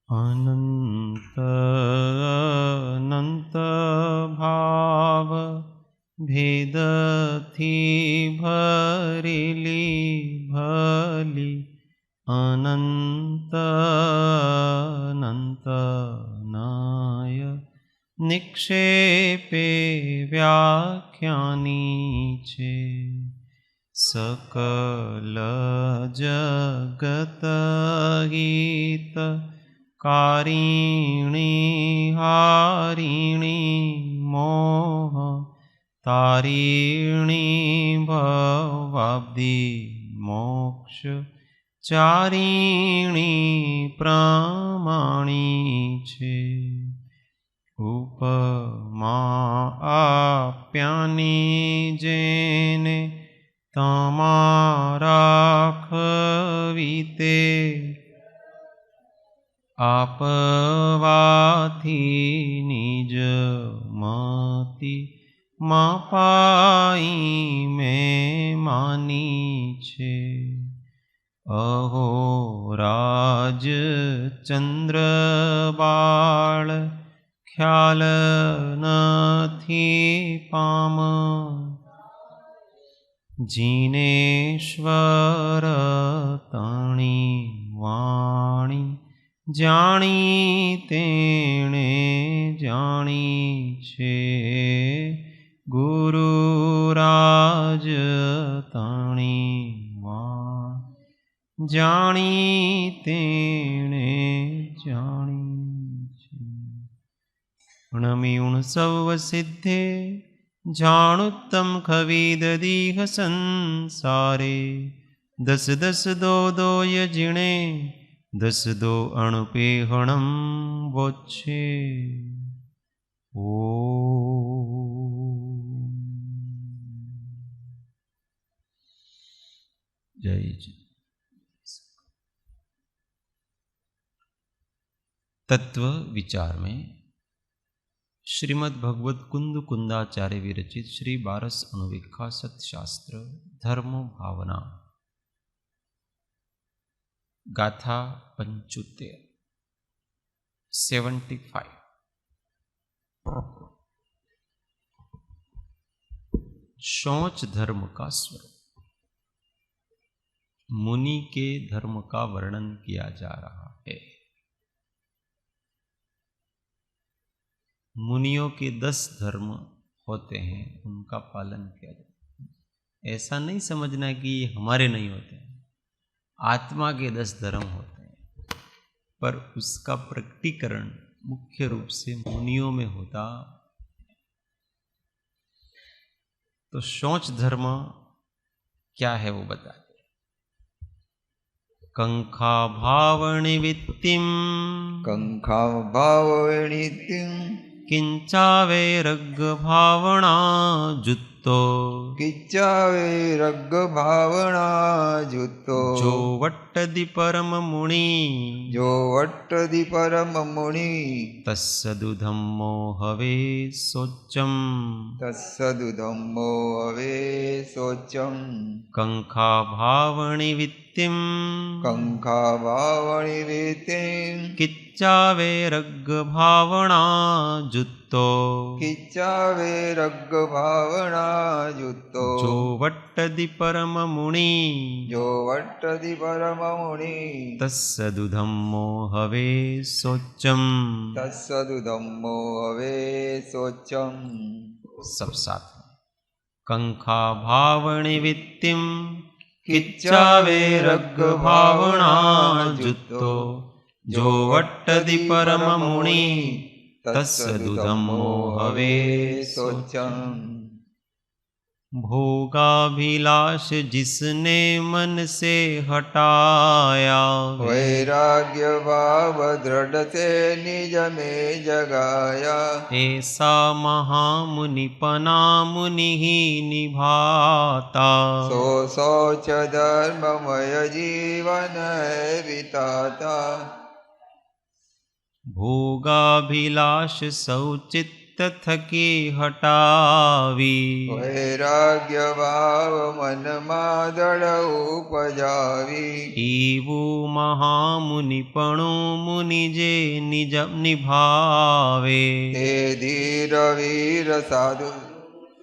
अनंत अनंत भाव भेद थी भरेली भली अनंत अनंत नाय निक्षेपे व्याख्यानी छे सकल जगत हित कारिणी हारिणी मोह तारिणी भवाब्धि मोक्ष चारिणी प्रमाणी छे उपमा आप्यानी जेने तमारा खवीते आपवाथी निज मति मापाई में मानी छे अहो राज चंद्र बाळ ख्याल नथी पाम जिनेश्वर तणी वाणी जाणी तेणे जाणी छे गुरुराज तणी वाणी जाणी तेणे जाणी छे उणमी उण सव सिद्धे जाणुत्तम खवीद दीह संसारे दस दस दो दो यजिणे दस दो अणुपेहणम वोच्छे ओ जय जय। तत्व विचार में श्रीमद् भगवत कुंद कुंदाचार्य विरचित श्री बारस अणुवीक्षा सतशास्त्र धर्म भावना गाथा 75 शौच धर्म का स्वरूप। मुनि के धर्म का वर्णन किया जा रहा है। मुनियों के 10 धर्म होते हैं, उनका पालन किया जाता है। ऐसा नहीं समझना कि ये हमारे नहीं होते हैं, आत्मा के 10 धर्म होते हैं, पर उसका प्रकटीकरण मुख्य रूप से मुनियों में होता। तो शौच धर्म क्या है वो बताते। कंखा भावणि वित्तिम किंचावे रग भावना जुत्तो जो वट्टदि परम मुनि तस्सदुधम्मो हवे शोचम कंखा भावणि वित्तिम किच्चावे रग भावना जुत्तो जो वट्टदि परम मुनि तस्सदुधम्मो हवे शोचम। सब साथ में कंखा भावणि वित्तिम किच्चावे रग भावना जुत्तो जो वट्टदि परम मुनि तस्सदुधम्मो हवे शोचम। भोगाभिलाष जिसने मन से हटाया वैराग्य भाव दृढ़ से निज में जगाया ऐसा महामुनिपना मुनि ही निभाता सो शौच धर्ममय जीवन है बिताता। भोगाभिलाष सौचित्त चित्त थके हटावी। वैराग्य भाव मन मादड़ उपजावी। एवो महामुनिपणो मुनि जे निज निभावे। ते धीर वीर साधु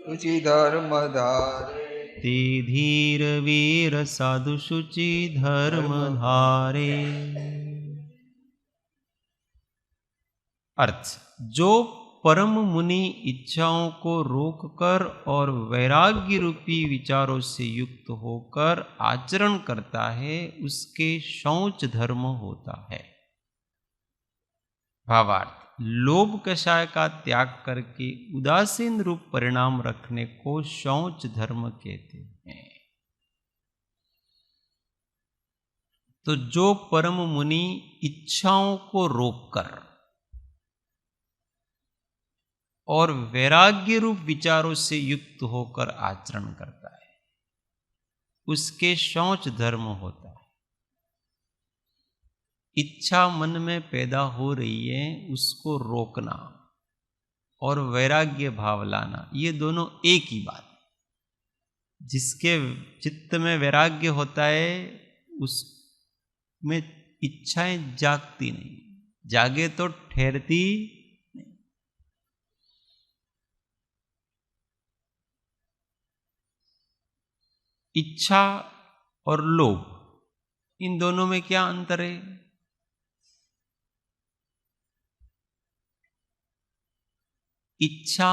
शुचि धर्म धारे। ते धीर वीर साधु शुचि धर्म धारे। अर्थ, जो परम मुनि इच्छाओं को रोककर और वैराग्य रूपी विचारों से युक्त होकर आचरण करता है, उसके शौच धर्म होता है। भावार्थ, लोभ कषाय का त्याग करके उदासीन रूप परिणाम रखने को शौच धर्म कहते हैं। तो जो परम मुनि इच्छाओं को रोककर और वैराग्य रूप विचारों से युक्त होकर आचरण करता है, उसके शौच धर्म होता है। इच्छा मन में पैदा हो रही है, उसको रोकना और वैराग्य भाव लाना, ये दोनों एक ही बात है। जिसके चित्त में वैराग्य होता है, उसमें इच्छाएं जागती नहीं, जागे तो ठहरती नहीं। इच्छा और लोभ, इन दोनों में क्या अंतर है? इच्छा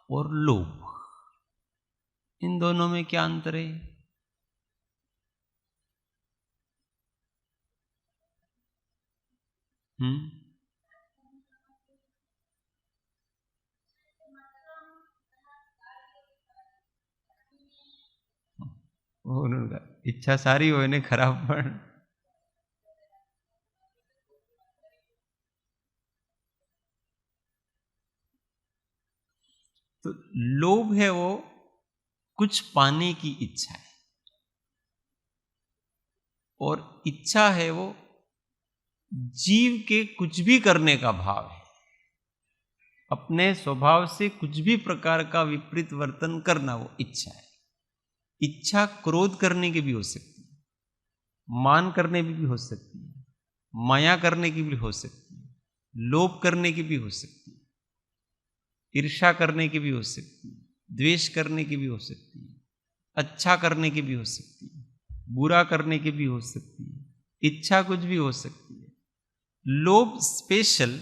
और लोभ, इन दोनों में क्या अंतर है? इच्छा सारी हो ने खराब पण तो लोभ है वो कुछ पाने की इच्छा है, और इच्छा है वो जीव के कुछ भी करने का भाव है, अपने स्वभाव से कुछ भी प्रकार का विपरीत वर्तन करना, वो इच्छा है। इच्छा क्रोध करने की भी हो सकती है, मान करने की भी हो सकती है, माया करने की भी हो सकती है, लोभ करने की भी हो सकती है, ईर्ष्या करने की भी हो सकती है, द्वेष करने की भी हो सकती है, अच्छा करने की भी हो सकती है, बुरा करने की भी हो सकती है। इच्छा कुछ भी हो सकती है। लोभ स्पेशल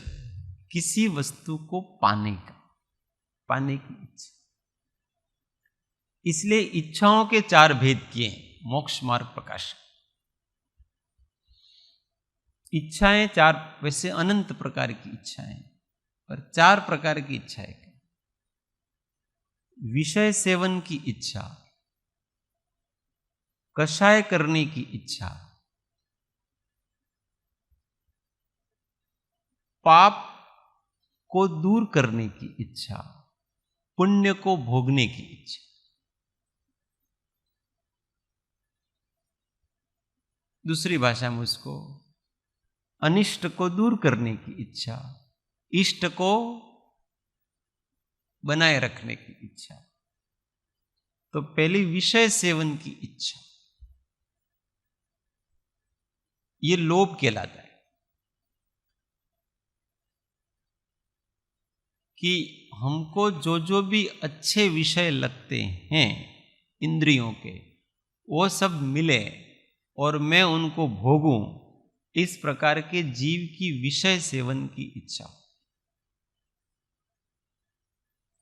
किसी वस्तु को पाने की इच्छा। इसलिए इच्छाओं के 4 भेद किए हैं मोक्ष मार्ग प्रकाशक। इच्छाएं 4, वैसे अनंत प्रकार की इच्छाएं, पर 4 प्रकार की इच्छाएं। विषय सेवन की इच्छा, कषाय करने की इच्छा, पाप को दूर करने की इच्छा, पुण्य को भोगने की इच्छा। दूसरी भाषा में उसको अनिष्ट को दूर करने की इच्छा, इष्ट को बनाए रखने की इच्छा। तो पहली विषय सेवन की इच्छा, ये लोभ कहलाता है। कि हमको जो जो भी अच्छे विषय लगते हैं इंद्रियों के, वो सब मिले और मैं उनको भोगूं, इस प्रकार के जीव की विषय सेवन की इच्छा।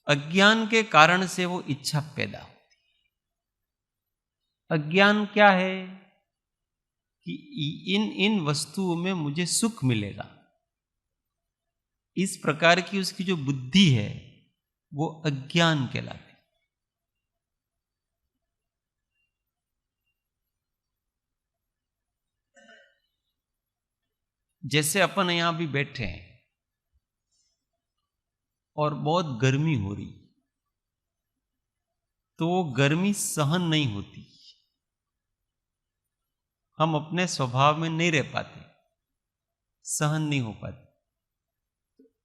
अज्ञान के कारण से वो इच्छा पैदा होती है। अज्ञान क्या है? कि इन वस्तुओं में मुझे सुख मिलेगा, इस प्रकार की उसकी जो बुद्धि है वो अज्ञान कहलाती है। जैसे अपन यहां भी बैठे हैं और बहुत गर्मी हो रही, तो वो गर्मी सहन नहीं होती, हम अपने स्वभाव में नहीं रह पाते, सहन नहीं हो पाती।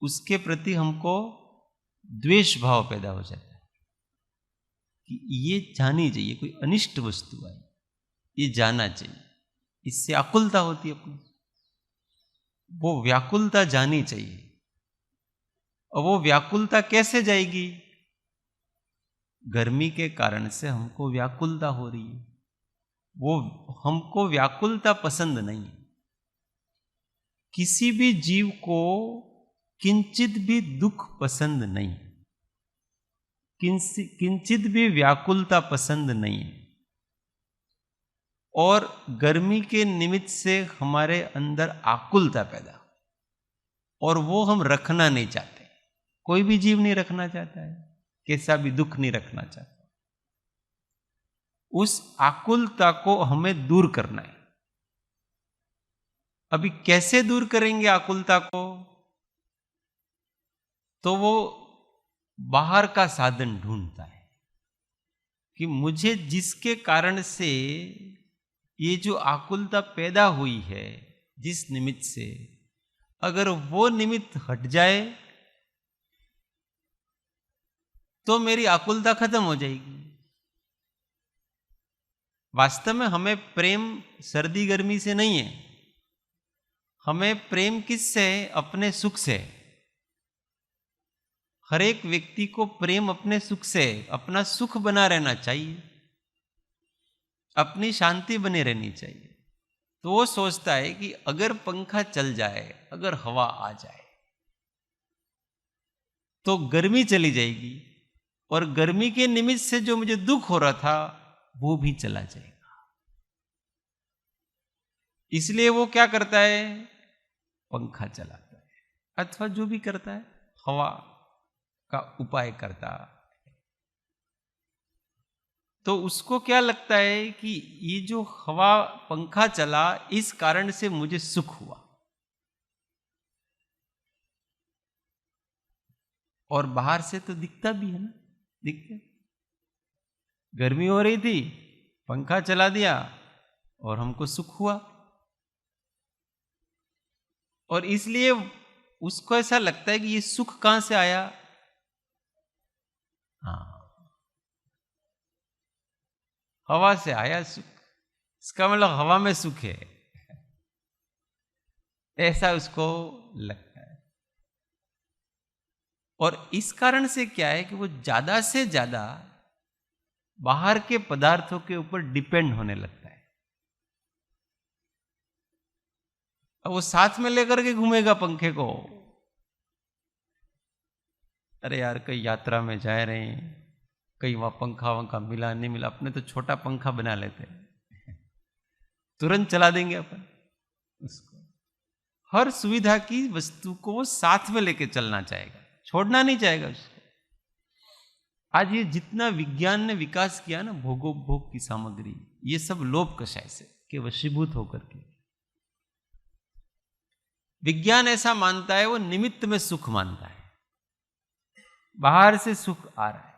उसके प्रति हमको द्वेष भाव पैदा हो जाता है कि ये जानी चाहिए, कोई अनिष्ट वस्तु आई, ये जाना चाहिए, इससे आकुलता होती है अपनी, वो व्याकुलता जानी चाहिए। और वो व्याकुलता कैसे जाएगी? गर्मी के कारण से हमको व्याकुलता हो रही है, वो हमको व्याकुलता पसंद नहीं है। किसी भी जीव को किंचित भी दुख पसंद नहीं, किंचित भी व्याकुलता पसंद नहीं है। और गर्मी के निमित्त से हमारे अंदर आकुलता पैदा, और वो हम रखना नहीं चाहते। कोई भी जीव नहीं रखना चाहता है, कैसा भी दुख नहीं रखना चाहता। उस आकुलता को हमें दूर करना है। अभी कैसे दूर करेंगे आकुलता को? तो वो बाहर का साधन ढूंढता है कि मुझे जिसके कारण से ये जो आकुलता पैदा हुई है, जिस निमित्त से, अगर वो निमित्त हट जाए तो मेरी आकुलता खत्म हो जाएगी। वास्तव में हमें प्रेम सर्दी गर्मी से नहीं है, हमें प्रेम किससे है? अपने सुख से। हर एक व्यक्ति को प्रेम अपने सुख से है। अपना सुख बना रहना चाहिए, अपनी शांति बनी रहनी चाहिए। तो वो सोचता है कि अगर पंखा चल जाए, अगर हवा आ जाए तो गर्मी चली जाएगी, और गर्मी के निमित्त से जो मुझे दुख हो रहा था वो भी चला जाएगा। इसलिए वो क्या करता है? पंखा चलाता है, अथवा जो भी करता है हवा का उपाय करता है। तो उसको क्या लगता है कि ये जो हवा पंखा चला, इस कारण से मुझे सुख हुआ। और बाहर से तो दिखता भी है ना, दिखते, गर्मी हो रही थी, पंखा चला दिया और हमको सुख हुआ। और इसलिए उसको ऐसा लगता है कि ये सुख कहां से आया? हाँ, हवा से आया सुख, इसका मतलब हवा में सुख है, ऐसा उसको लगता है। और इस कारण से क्या है कि वो ज्यादा से ज्यादा बाहर के पदार्थों के ऊपर डिपेंड होने लगता है। अब वो साथ में लेकर के घूमेगा पंखे को। अरे यार, कई यात्रा में जा रहे हैं, कई वहां पंखा वंखा मिला नहीं मिला, अपने तो छोटा पंखा बना लेते हैं, तुरंत चला देंगे अपन उसको। हर सुविधा की वस्तु को साथ में लेके चलना चाहेगा, छोड़ना नहीं चाहेगा उसको। आज ये जितना विज्ञान ने विकास किया ना, भोगोपभोग की सामग्री, ये सब लोभ कषाय से के वशीभूत होकर के। विज्ञान ऐसा मानता है, वो निमित्त में सुख मानता है, बाहर से सुख आ रहा है।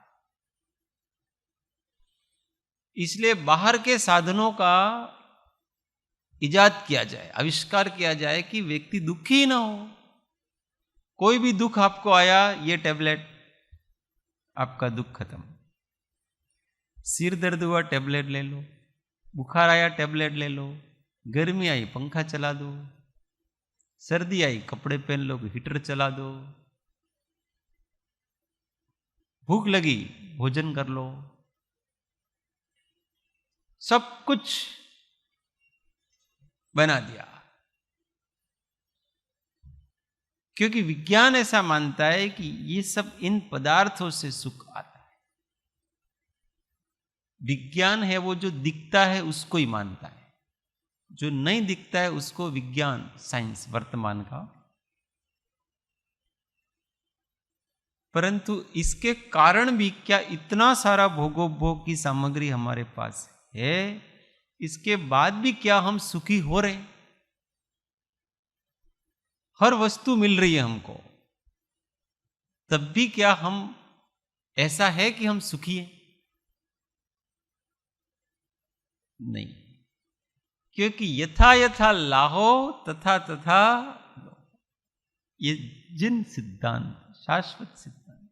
इसलिए बाहर के साधनों का इजाद किया जाए, आविष्कार किया जाए कि व्यक्ति दुखी ही ना हो। कोई भी दुख आपको आया, ये टैबलेट, आपका दुख खत्म। सिर दर्द हुआ, टैबलेट ले लो। बुखार आया, टैबलेट ले लो। गर्मी आई, पंखा चला दो। सर्दी आई, कपड़े पहन लो, हीटर चला दो। भूख लगी, भोजन कर लो। सब कुछ बना दिया, क्योंकि विज्ञान ऐसा मानता है कि ये सब इन पदार्थों से सुख आता है। विज्ञान है वो जो दिखता है उसको ही मानता है, जो नहीं दिखता है उसको विज्ञान, साइंस वर्तमान का। परंतु इसके कारण भी क्या इतना सारा भोगोपभोग की सामग्री हमारे पास है, इसके बाद भी क्या हम सुखी हो रहे? हर वस्तु मिल रही है हमको, तब भी क्या हम, ऐसा है कि हम सुखी हैं? नहीं, क्योंकि यथा यथा लाहो तथा तथा लो। ये जिन सिद्धांत, शाश्वत सिद्धांत,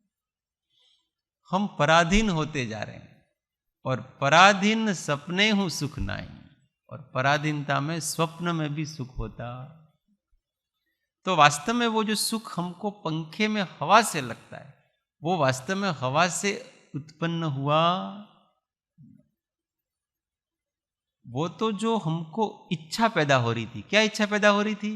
हम पराधीन होते जा रहे हैं, और पराधीन सपने हूं सुख नाई, और पराधीनता में स्वप्न में भी सुख होता। तो वास्तव में वो जो सुख हमको पंखे में हवा से लगता है, वो वास्तव में हवा से उत्पन्न हुआ। वो तो जो हमको इच्छा पैदा हो रही थी, क्या इच्छा पैदा हो रही थी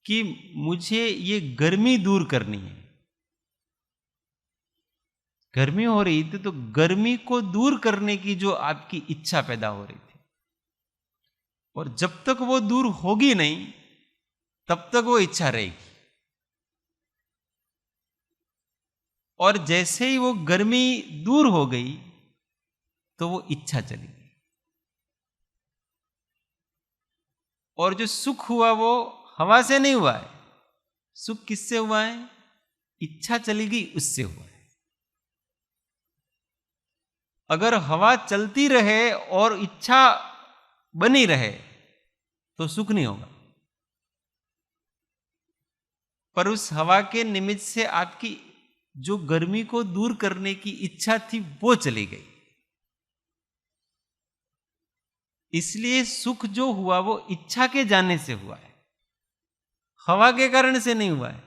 कि मुझे ये गर्मी दूर करनी है। गर्मी हो रही थी तो गर्मी को दूर करने की जो आपकी इच्छा पैदा हो रही थी, और जब तक वो दूर होगी नहीं तब तक वो इच्छा रहेगी। और जैसे ही वो गर्मी दूर हो गई तो वो इच्छा चली गई। और जो सुख हुआ वो हवा से नहीं हुआ है, सुख किससे हुआ है? इच्छा चली गई उससे हुआ है। अगर हवा चलती रहे और इच्छा बनी रहे तो सुख नहीं होगा, पर उस हवा के निमित्त से आपकी जो गर्मी को दूर करने की इच्छा थी वो चली गई। इसलिए सुख जो हुआ वो इच्छा के जाने से हुआ है, हवा के कारण से नहीं हुआ है।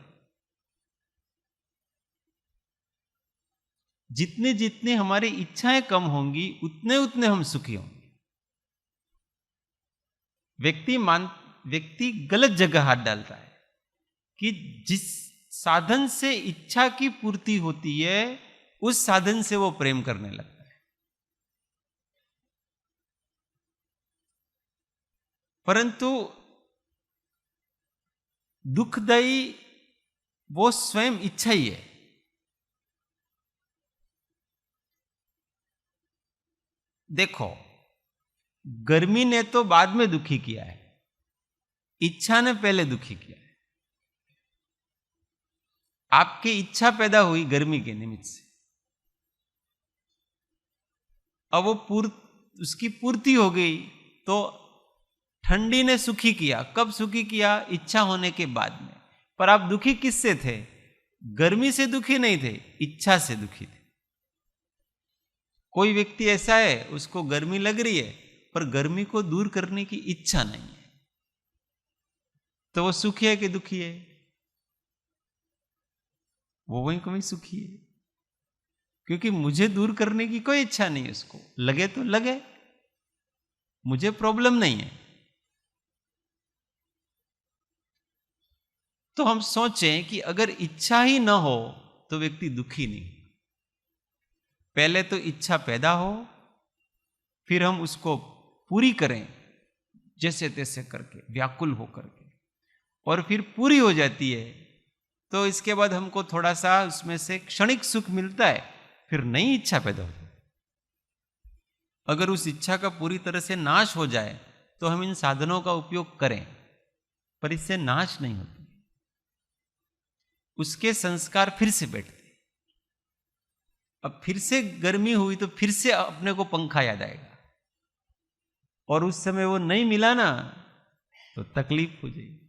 जितनी जितनी हमारी इच्छाएं कम होंगी उतने उतने हम सुखी होंगे। व्यक्ति गलत जगह हाथ डालता है कि जिस साधन से इच्छा की पूर्ति होती है उस साधन से वो प्रेम करने लगता है। परंतु दुखदायी वो स्वयं इच्छा ही है। देखो, गर्मी ने तो बाद में दुखी किया है, इच्छा ने पहले दुखी किया है। आपकी इच्छा पैदा हुई गर्मी के निमित्त से, अब वो उसकी पूर्ति हो गई तो ठंडी ने सुखी किया। कब सुखी किया? इच्छा होने के बाद में। पर आप दुखी किससे थे? गर्मी से दुखी नहीं थे, इच्छा से दुखी थे। कोई व्यक्ति ऐसा है उसको गर्मी लग रही है पर गर्मी को दूर करने की इच्छा नहीं है, तो वो सुखी है कि दुखी है? वो वहीं कहीं सुखी है, क्योंकि मुझे दूर करने की कोई इच्छा नहीं है। उसको लगे तो लगे, मुझे प्रॉब्लम नहीं है। तो हम सोचें कि अगर इच्छा ही ना हो तो व्यक्ति दुखी नहीं। पहले तो इच्छा पैदा हो, फिर हम उसको पूरी करें जैसे तैसे करके, व्याकुल हो करके, और फिर पूरी हो जाती है तो इसके बाद हमको थोड़ा सा उसमें से क्षणिक सुख मिलता है, फिर नई इच्छा पैदा होती है। अगर उस इच्छा का पूरी तरह से नाश हो जाए तो हम इन साधनों का उपयोग करें, पर इससे नाश नहीं होती, उसके संस्कार फिर से बैठते। अब फिर से गर्मी हुई तो फिर से अपने को पंखा याद आएगा, और उस समय वो नहीं मिला ना तो तकलीफ हो जाएगी।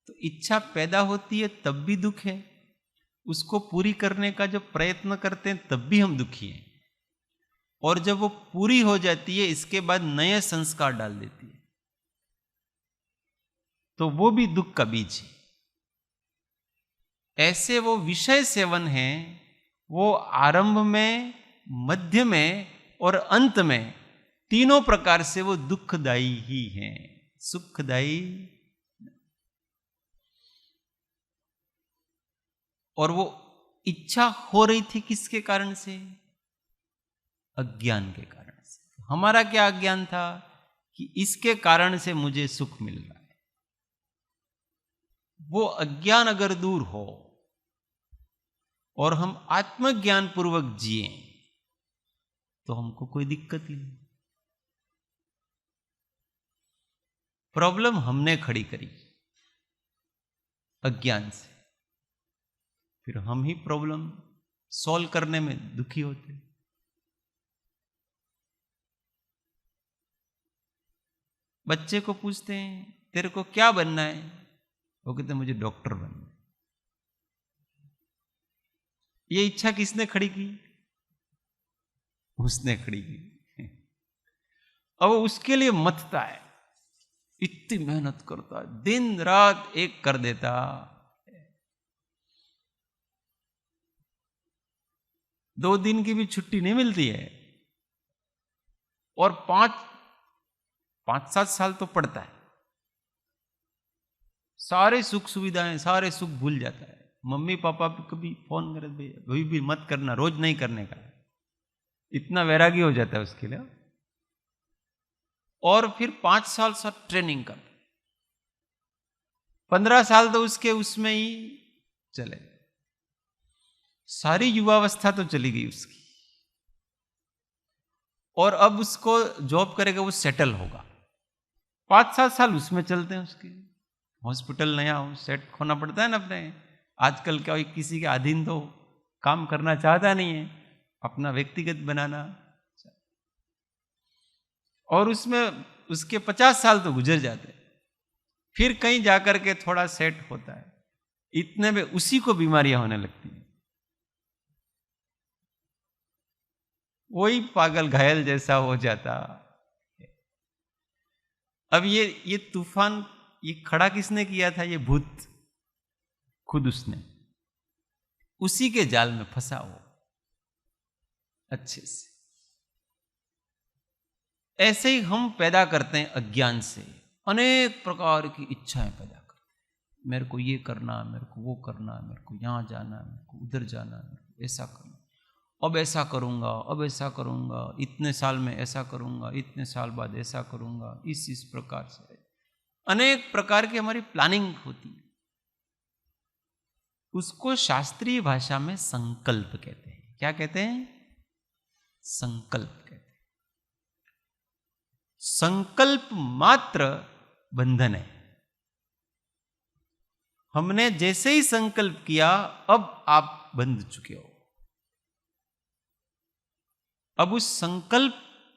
तो इच्छा पैदा होती है तब भी दुख है, उसको पूरी करने का जब प्रयत्न करते हैं तब भी हम दुखी हैं, और जब वो पूरी हो जाती है इसके बाद नए संस्कार डाल देती है तो वो भी दुख का बीज है। ऐसे वो विषय सेवन है, वो आरंभ में, मध्य में और अंत में तीनों प्रकार से वो दुखदायी ही हैं, सुखदायी। और वो इच्छा हो रही थी किसके कारण से? अज्ञान के कारण से। हमारा क्या अज्ञान था कि इसके कारण से मुझे सुख मिल रहा है। वो अज्ञान अगर दूर हो और हम आत्मज्ञान पूर्वक जिए तो हमको कोई दिक्कत ही नहीं। प्रॉब्लम हमने खड़ी करी अज्ञान से, फिर हम ही प्रॉब्लम सॉल्व करने में दुखी होते। बच्चे को पूछते हैं तेरे को क्या बनना है, वो कहते मुझे डॉक्टर बनना है। ये इच्छा किसने खड़ी की? उसने खड़ी की। अब वो उसके लिए मथता है, इतनी मेहनत करता है, दिन रात एक कर देता। 2 दिन की भी छुट्टी नहीं मिलती है, और 5-7 साल तो पढ़ता है। सारे सुख सुविधाएं, सारे सुख भूल जाता है। मम्मी पापा भी कभी फोन करे, भाई भी मत करना, रोज नहीं करने का। इतना वैरागी हो जाता है उसके लिए। और फिर 5 साल ट्रेनिंग कर, 15 साल तो उसके उसमें ही चले। सारी युवावस्था तो चली गई उसकी, और अब उसको जॉब करेगा, वो सेटल होगा। 5-7 साल उसमें चलते हैं उसके। हॉस्पिटल नया हो, सेट होना पड़ता है ना अपने। आजकल क्या हो, किसी के अधीन तो काम करना चाहता नहीं है, अपना व्यक्तिगत बनाना। और उसमें उसके 50 साल तो गुजर जाते हैं। फिर कहीं जाकर के थोड़ा सेट होता है, इतने में उसी को बीमारियां होने लगती हैं। वही पागल घायल जैसा हो जाता। अब ये तूफान, ये खड़ा किसने किया था? ये भूत खुद उसने, उसी के जाल में फंसा हो अच्छे से। ऐसे ही हम पैदा करते हैं अज्ञान से, अनेक प्रकार की इच्छाएं पैदा करते हैं। मेरे को ये करना, मेरे को वो करना, मेरे को यहां जाना, मेरे को उधर जाना, मेरे को ऐसा करना, अब ऐसा करूंगा, अब ऐसा करूंगा, इतने साल में ऐसा करूंगा, इतने साल बाद ऐसा करूंगा। इस प्रकार से अनेक प्रकार की हमारी प्लानिंग होती है। उसको शास्त्रीय भाषा में संकल्प कहते हैं। क्या कहते हैं? संकल्प कहते हैं। संकल्प मात्र बंधन है। हमने जैसे ही संकल्प किया, अब आप बंध चुके हो। अब उस संकल्प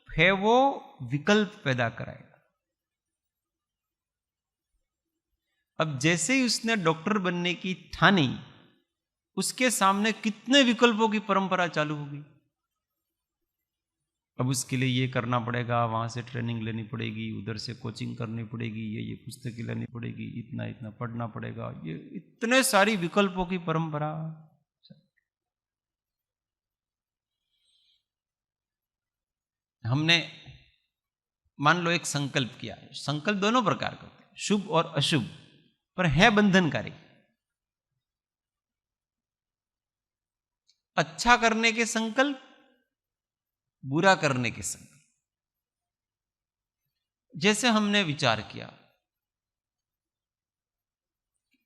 है वो विकल्प पैदा कराएगा। अब जैसे ही उसने डॉक्टर बनने की ठानी, उसके सामने कितने विकल्पों की परंपरा चालू होगी। अब उसके लिए ये करना पड़ेगा, वहां से ट्रेनिंग लेनी पड़ेगी, उधर से कोचिंग करनी पड़ेगी, ये पुस्तकें लेनी पड़ेगी, इतना इतना पढ़ना पड़ेगा, ये इतने सारी विकल्पों की परंपरा। हमने मान लो एक संकल्प किया है। संकल्प दोनों प्रकार के होते हैं, शुभ और अशुभ, पर है बंधनकारी। अच्छा करने के संकल्प, बुरा करने के संकल्प। जैसे हमने विचार किया,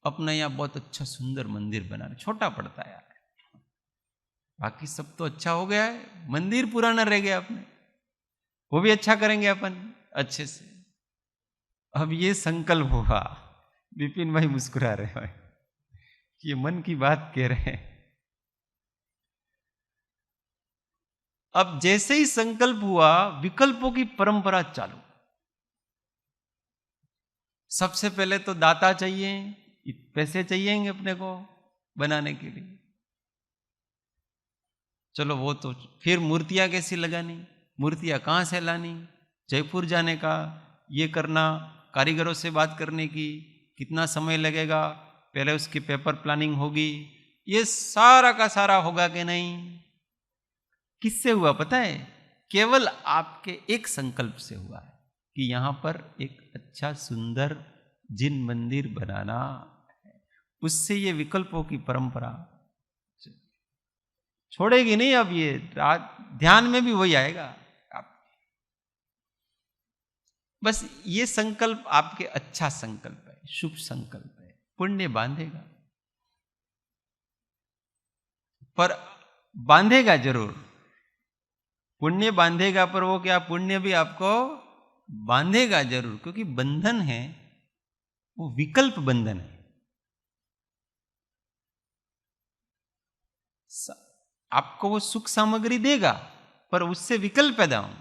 अपना यहां बहुत अच्छा सुंदर मंदिर बनाना, छोटा पड़ता है यार, बाकी सब तो अच्छा हो गया है, मंदिर पुराना रह गया अपने, वो भी अच्छा करेंगे अपन अच्छे से। अब ये संकल्प हुआ। विपिन भाई मुस्कुरा रहे हैं, ये मन की बात कह रहे हैं। अब जैसे ही संकल्प हुआ, विकल्पों की परंपरा चालू। सबसे पहले तो दाता चाहिए, पैसे चाहिएंगे अपने को बनाने के लिए। चलो वो तो, फिर मूर्तियां कैसी लगानी, मूर्तियां कहां से लानी, जयपुर जाने का, ये करना, कारीगरों से बात करने की, कितना समय लगेगा, पहले उसकी पेपर प्लानिंग होगी, ये सारा का सारा होगा कि नहीं। किससे हुआ पता है? केवल आपके एक संकल्प से हुआ है कि यहां पर एक अच्छा सुंदर जिन मंदिर बनाना है। उससे ये विकल्पों की परंपरा छोड़ेगी नहीं। अब ये ध्यान में भी वही आएगा। आप बस ये संकल्प आपके अच्छा संकल्प है, शुभ संकल्प है, पुण्य बांधेगा, पर बांधेगा जरूर। पुण्य बांधेगा, पर वो क्या, पुण्य भी आपको बांधेगा जरूर, क्योंकि बंधन है वो विकल्प बंधन है। आपको वो सुख सामग्री देगा, पर उससे विकल्प पैदा हो।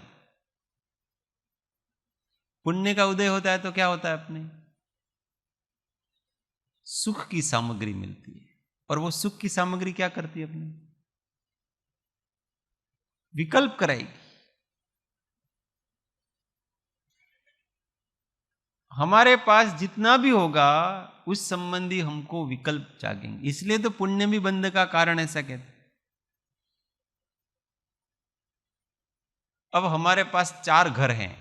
पुण्य का उदय होता है तो क्या होता है, अपने सुख की सामग्री मिलती है। और वो सुख की सामग्री क्या करती है अपने, विकल्प कराएगी। हमारे पास जितना भी होगा उस संबंधी हमको विकल्प जागेंगे। इसलिए तो पुण्य भी बंध का कारण ऐसा कहते। अब हमारे पास 4 घर हैं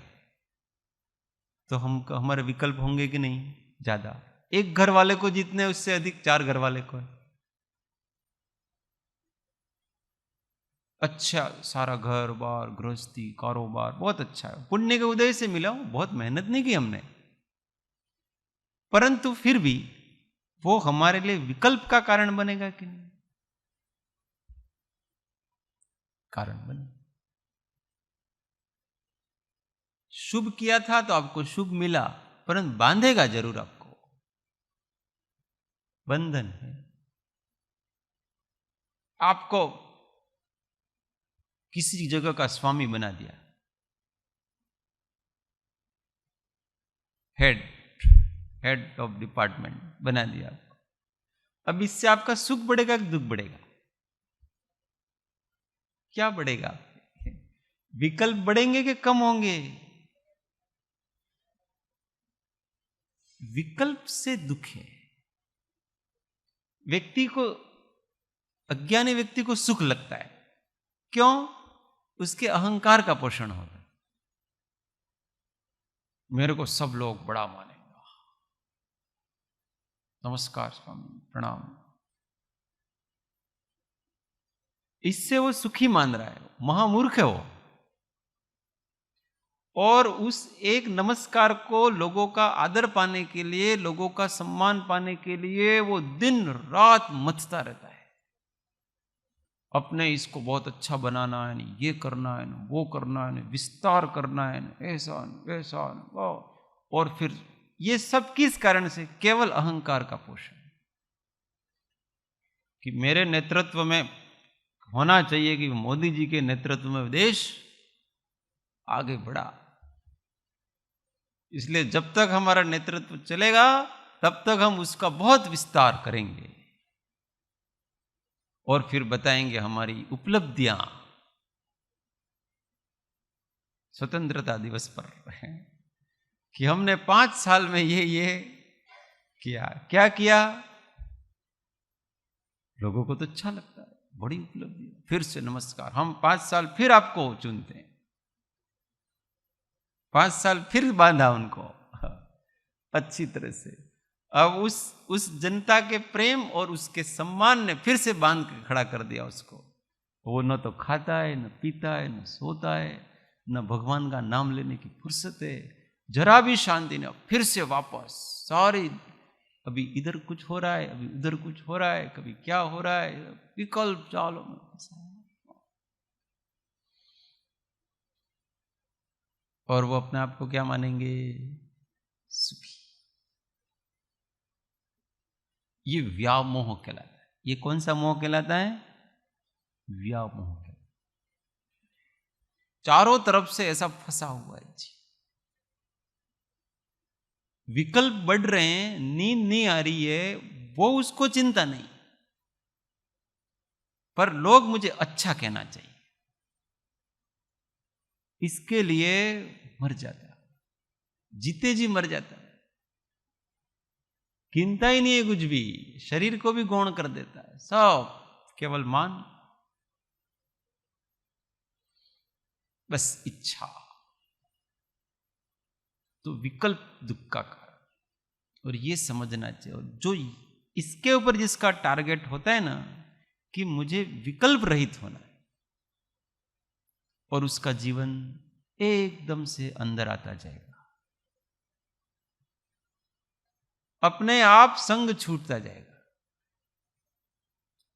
तो हमारे विकल्प होंगे कि नहीं? ज्यादा। एक घर वाले को जितने उससे अधिक 4 घर वाले को है। अच्छा, सारा घर बार गृहस्थी कारोबार बहुत अच्छा है, पुण्य के उदय से मिला हूं, बहुत मेहनत नहीं की हमने, परंतु फिर भी वो हमारे लिए विकल्प का कारण बनेगा कि नहीं? कारण बने। शुभ किया था तो आपको शुभ मिला, परंतु बांधेगा जरूर आपको, बंधन है। आपको किसी जगह का स्वामी बना दिया, हेड ऑफ डिपार्टमेंट बना दिया आपको। अब इससे आपका सुख बढ़ेगा कि दुख बढ़ेगा? क्या बढ़ेगा? विकल्प बढ़ेंगे कि कम होंगे? विकल्प से दुख है। व्यक्ति को, अज्ञानी व्यक्ति को सुख लगता है। क्यों? उसके अहंकार का पोषण होता है। मेरे को सब लोग बड़ा मानेगा, नमस्कार स्वामी, प्रणाम। इससे वो सुखी मान रहा है, महामूर्ख है वो। और उस एक नमस्कार को लोगों का आदर पाने के लिए, लोगों का सम्मान पाने के लिए वो दिन रात मथता रहता है। अपने इसको बहुत अच्छा बनाना है, नहीं ये करना है, ना वो करना है, ना विस्तार करना है, ना ऐसा ना वैसा ना वो। और फिर ये सब किस कारण से? केवल अहंकार का पोषण, कि मेरे नेतृत्व में होना चाहिए, कि मोदी जी के नेतृत्व में देश आगे बढ़ा। इसलिए जब तक हमारा नेतृत्व चलेगा तब तक हम उसका बहुत विस्तार करेंगे और फिर बताएंगे हमारी उपलब्धियां स्वतंत्रता दिवस पर कि हमने 5 साल में ये किया। क्या किया? लोगों को तो अच्छा लगता है, बड़ी उपलब्धि। फिर से नमस्कार, हम 5 साल फिर आपको चुनते हैं। 5 साल फिर बांधा उनको अच्छी तरह से। अब उस जनता के प्रेम और उसके सम्मान ने फिर से बांध के खड़ा कर दिया उसको। वो न तो खाता है, न पीता है, न सोता है, न भगवान का नाम लेने की फुर्सत है, जरा भी शांति नहीं। फिर से वापस सारी, अभी इधर कुछ हो रहा है, अभी उधर कुछ हो रहा है, कभी क्या हो रहा है, विकल्प चालो। और वो अपने आप को क्या मानेंगे? सुखी। ये व्यामोह कहलाता है। ये कौन सा मोह कहलाता है? व्यामोह कहलाता है। चारों तरफ से ऐसा फंसा हुआ है जी। विकल्प बढ़ रहे हैं, नींद नहीं आ रही है, वो उसको चिंता नहीं, पर लोग मुझे अच्छा कहना चाहिए, इसके लिए मर जाता है, जीते जी मर जाता है। गिनता ही नहीं है कुछ भी, शरीर को भी गौण कर देता है, सब केवल मान, बस इच्छा। तो विकल्प दुख का कारण, और ये समझना चाहिए। जो इसके ऊपर जिसका टारगेट होता है ना, कि मुझे विकल्प रहित होना है, और उसका जीवन एकदम से अंदर आता जाएगा, अपने आप संग छूटता जाएगा।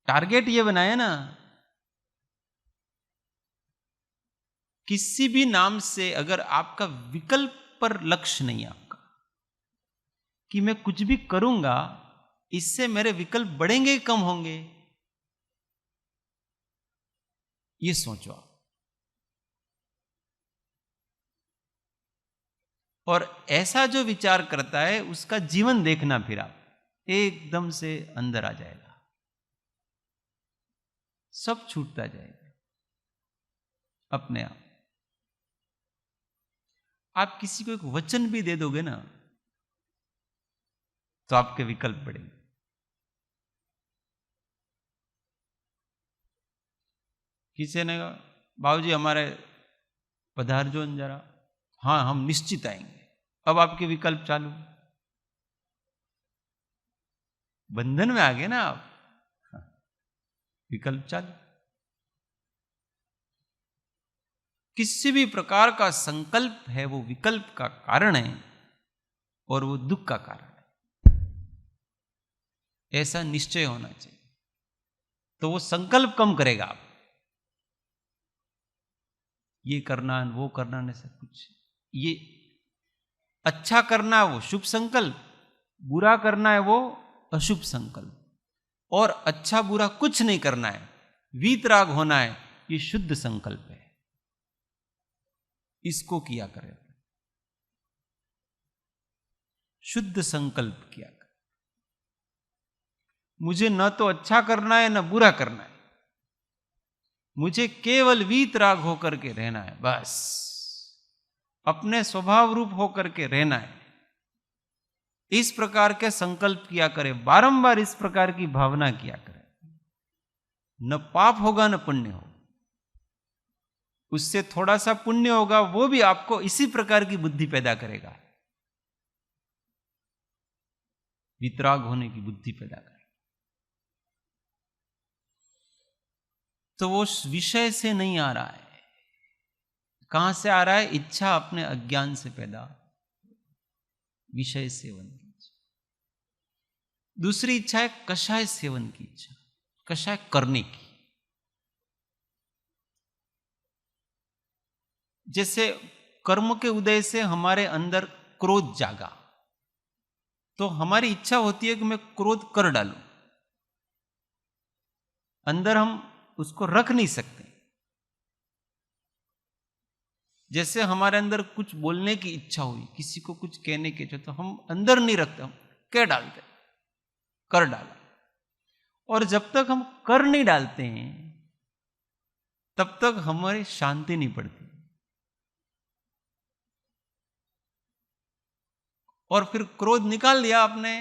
टारगेट ये बनाया ना, किसी भी नाम से अगर आपका विकल्प पर लक्ष्य नहीं है आपका, कि मैं कुछ भी करूंगा इससे मेरे विकल्प बढ़ेंगे कम होंगे, ये सोचो आप। और ऐसा जो विचार करता है उसका जीवन देखना, फिर आप एकदम से अंदर आ जाएगा, सब छूटता जाएगा। अपने आप किसी को एक वचन भी दे दोगे ना तो आपके विकल्प बढ़ेंगे। किसी ने कहा बाबूजी हमारे पधार जो जरा, हाँ हम निश्चित आएंगे। अब आपके विकल्प चालू, बंधन में आ गए ना आप, विकल्प चालू। किसी भी प्रकार का संकल्प है वो विकल्प का कारण है और वो दुख का कारण है। ऐसा निश्चय होना चाहिए, तो वो संकल्प कम करेगा। आप ये करना वो करना नहीं सब कुछ, ये अच्छा करना है वो शुभ संकल्प, बुरा करना है वो अशुभ संकल्प, और अच्छा बुरा कुछ नहीं करना है, वीतराग होना है, ये शुद्ध संकल्प है। इसको किया करें, शुद्ध संकल्प किया करें। मुझे न तो अच्छा करना है न बुरा करना है, मुझे केवल वीतराग होकर के रहना है, बस अपने स्वभाव रूप होकर के रहना है। इस प्रकार के संकल्प किया करें, बारंबार इस प्रकार की भावना किया करें। न पाप होगा न पुण्य होगा, उससे थोड़ा सा पुण्य होगा, वो भी आपको इसी प्रकार की बुद्धि पैदा करेगा, वितराग होने की बुद्धि पैदा करेगा। तो वो विषय से नहीं आ रहा है, कहां से आ रहा है? इच्छा अपने अज्ञान से पैदा, विषय सेवन की इच्छा। दूसरी इच्छा है कषाय सेवन की इच्छा, कषाय करने की। जैसे कर्म के उदय से हमारे अंदर क्रोध जागा, तो हमारी इच्छा होती है कि मैं क्रोध कर डालूं। अंदर हम उसको रख नहीं सकते। जैसे हमारे अंदर कुछ बोलने की इच्छा हुई, किसी को कुछ कहने की इच्छा, तो हम अंदर नहीं रखते, हम कह डालते, कर डाला। और जब तक हम कर नहीं डालते हैं तब तक हमारी शांति नहीं पड़ती। और फिर क्रोध निकाल दिया आपने,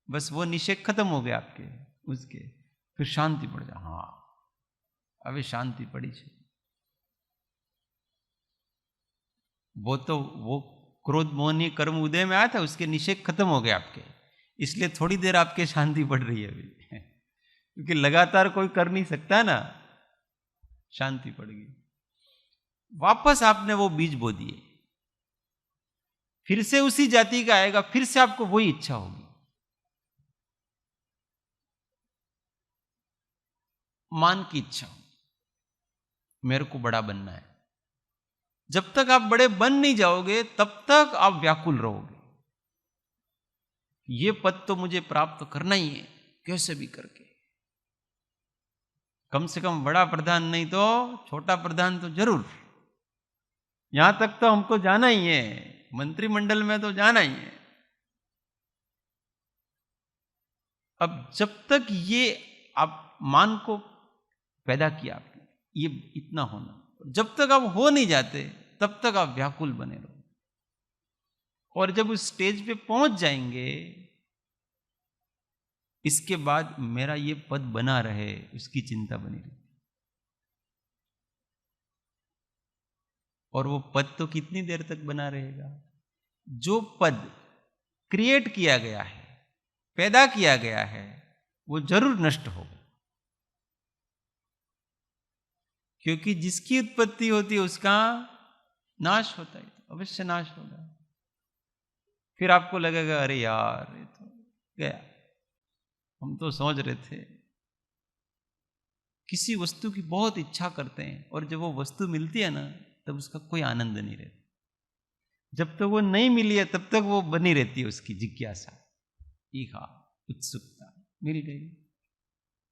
बस वो निषेध खत्म हो गया आपके उसके, फिर शांति पड़ जा। हाँ अभी शांति पड़ी है, वो क्रोध मोहनी कर्म उदय में आया था, उसके निषेध खत्म हो गए आपके, इसलिए थोड़ी देर आपके शांति पड़ रही है अभी क्योंकि लगातार कोई कर नहीं सकता ना, शांति पड़ गई। वापस आपने वो बीज बो दिए, फिर से उसी जाति का आएगा, फिर से आपको वही इच्छा होगी। मान की इच्छा, मेरे को बड़ा बनना है। जब तक आप बड़े बन नहीं जाओगे तब तक आप व्याकुल रहोगे। ये पद तो मुझे प्राप्त करना ही है, कैसे भी करके, कम से कम बड़ा प्रधान नहीं तो छोटा प्रधान तो जरूर, यहां तक तो हमको जाना ही है, मंत्रिमंडल में तो जाना ही है। अब जब तक ये आप मान को पैदा किया आपने, ये इतना होना, जब तक आप हो नहीं जाते तब तक आप व्याकुल बने रहो। और जब उस स्टेज पे पहुंच जाएंगे, इसके बाद मेरा ये पद बना रहे, उसकी चिंता बनी रही। और वो पद तो कितनी देर तक बना रहेगा? जो पद क्रिएट किया गया है, पैदा किया गया है, वो जरूर नष्ट होगा, क्योंकि जिसकी उत्पत्ति होती है उसका नाश होता है, तो अवश्य नाश होगा। फिर आपको लगेगा अरे यार ये तो गया, हम तो सोच रहे थे। किसी वस्तु की बहुत इच्छा करते हैं और जब वो वस्तु मिलती है ना तब उसका कोई आनंद नहीं रहता। जब तक वो नहीं मिली है तब तक वो बनी रहती है उसकी जिज्ञासा, ईहा, उत्सुकता। मिल गई,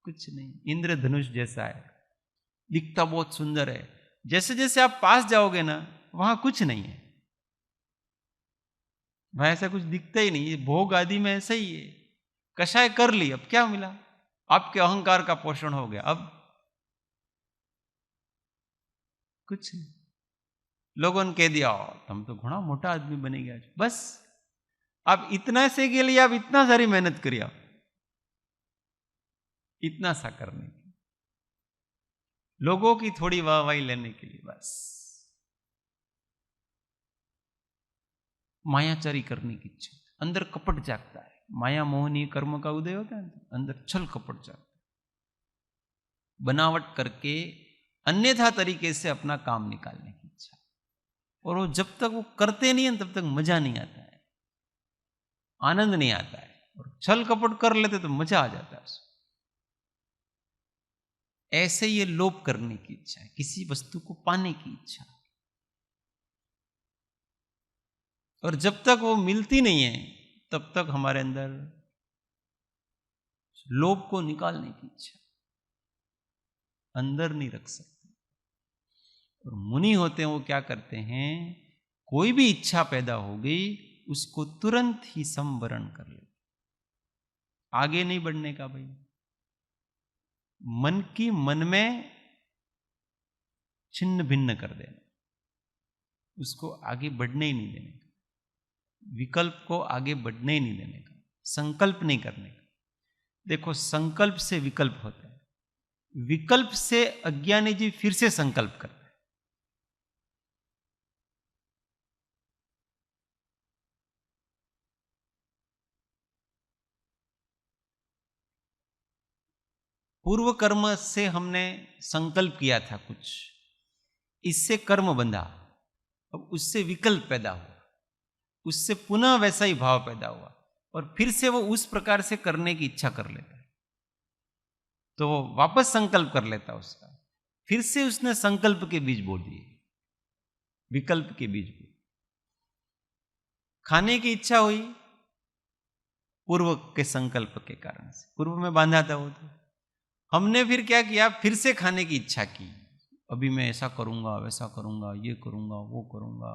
कुछ नहीं, इंद्रधनुष जैसा है, दिखता बहुत सुंदर है, जैसे जैसे आप पास जाओगे ना वहां कुछ नहीं है, वहां ऐसा कुछ दिखता ही नहीं। भोग आदि में ऐसा ही है, कषाय कर ली, अब क्या मिला? आपके अहंकार का पोषण हो गया। अब कुछ नहीं। लोगों ने कह दिया तुम तो घणा मोटा आदमी बने गया, बस अब इतना से के लिए आप इतना सारी मेहनत करिए, इतना सा करने की, लोगों की थोड़ी वाहवाही लेने के लिए, बस मायाचारी करने की इच्छा, अंदर कपट जागता है। माया मोहनी कर्म का उदय होता है, अंदर छल कपट जागता है, बनावट करके अन्यथा तरीके से अपना काम निकालने की इच्छा। और वो जब तक वो करते नहीं है तब तक मजा नहीं आता है, आनंद नहीं आता है। और छल कपट कर लेते तो मजा आ जाता है उसमें। ऐसे ये लोभ करने की इच्छा है, किसी वस्तु को पाने की इच्छा। और जब तक वो मिलती नहीं है तब तक हमारे अंदर लोभ को निकालने की इच्छा अंदर नहीं रख सकते। और मुनि होते हैं वो क्या करते हैं, कोई भी इच्छा पैदा हो गई उसको तुरंत ही संवरण कर लेते, आगे नहीं बढ़ने का भाई। मन की मन में छिन्न भिन्न कर देना, उसको आगे बढ़ने ही नहीं देने का, विकल्प को आगे बढ़ने ही नहीं देने का, संकल्प नहीं करने का। देखो संकल्प से विकल्प होता है, विकल्प से अज्ञानी जी फिर से संकल्प करते हैं। पूर्व कर्म से हमने संकल्प किया था कुछ, इससे कर्म बंधा, अब उससे विकल्प पैदा हुआ, उससे पुनः वैसा ही भाव पैदा हुआ और फिर से वो उस प्रकार से करने की इच्छा कर लेता है, तो वो वापस संकल्प कर लेता है उसका, फिर से उसने संकल्प के बीज बो दिए, विकल्प के बीज बो। खाने की इच्छा हुई पूर्व के संकल्प के कारण से, पूर्व में बांधा था वो, तो हमने फिर क्या किया, फिर से खाने की इच्छा की, अभी मैं ऐसा करूंगा वैसा करूंगा, ये करूंगा वो करूंगा,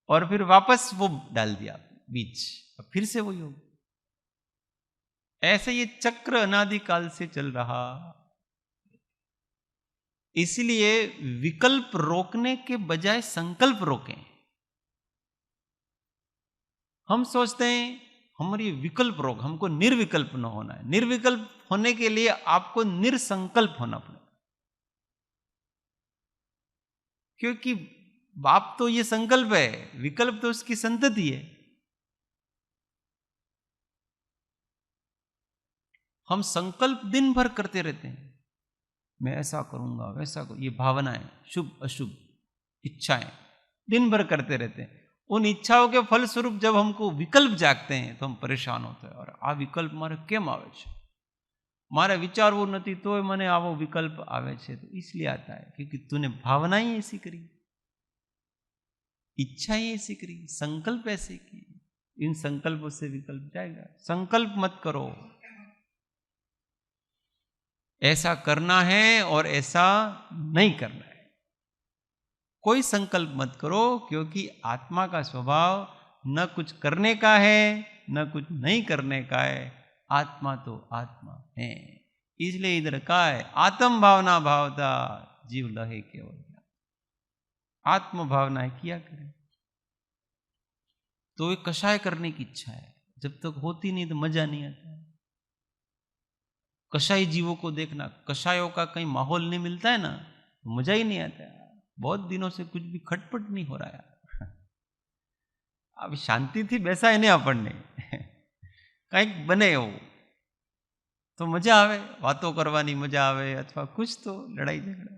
और फिर वापस वो डाल दिया बीज, फिर से वही हो। ऐसे ये चक्र अनादिकाल से चल रहा। इसलिए विकल्प रोकने के बजाय संकल्प रोकें। हम सोचते हैं हमारी विकल्प रोक, हमको निर्विकल्प न होना है। निर्विकल्प होने के लिए आपको निरसंकल्प होना पड़ेगा, क्योंकि बाप तो ये संकल्प है, विकल्प तो उसकी संतति है। हम संकल्प दिन भर करते रहते हैं, मैं ऐसा करूंगा वैसा करूंगा, ये भावनाएं शुभ अशुभ इच्छाएं दिन भर करते रहते हैं। उन इच्छाओं के फलस्वरूप जब हमको विकल्प जागते हैं तो हम परेशान होते हैं, और आ विकल्प मारे केम आवे छे, मारे विचारવું નથી તોય મને આવો વિકલ્પ આવે છે, तो इसलिए आता है क्योंकि तूने भावनाएं ऐसी करी, इच्छाएं ऐसी करी, संकल्प ऐसे की, इन संकल्पों से विकल्प जाएगा। संकल्प मत करो, ऐसा करना है और ऐसा नहीं करना है, कोई संकल्प मत करो, क्योंकि आत्मा का स्वभाव न कुछ करने का है न कुछ नहीं करने का है। आत्मा तो आत्मा है, इसलिए इधर का है आत्म भावना भावता जीव लहे केवल, आत्म भावना किया करें। तो ये कषाय करने की इच्छा है, जब तक होती नहीं तो मजा नहीं आता। कषाई जीवों को देखना, कषायों का कहीं माहौल नहीं मिलता है ना, तो मजा ही नहीं आता है। बहुत दिनों से कुछ भी खटपट नहीं हो रहा है, अब शांति थी बैसा है नहीं આપણને કંઈક બને એવું तो मजा आवे, बातों करवानी मजा आवे, अथवा कुछ तो लड़ाई झगड़ा,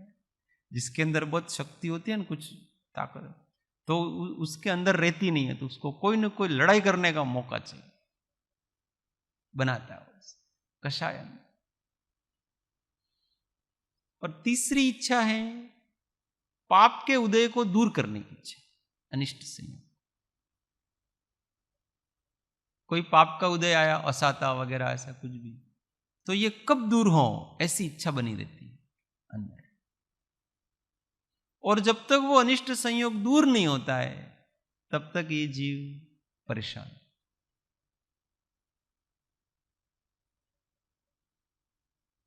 जिसके अंदर बहुत शक्ति होती है ना, कुछ ताकत, तो उसके अंदर रहती नहीं है, तो उसको कोई ना कोई लड़ाई करने का मौका चाहिए, बनाता है कषाय। और तीसरी इच्छा है पाप के उदय को दूर करने की इच्छा, अनिष्ट संयोग। कोई पाप का उदय आया, असाता वगैरह ऐसा कुछ भी, तो ये कब दूर हो, ऐसी इच्छा बनी रहती है अंदर। और जब तक वो अनिष्ट संयोग दूर नहीं होता है तब तक ये जीव परेशान।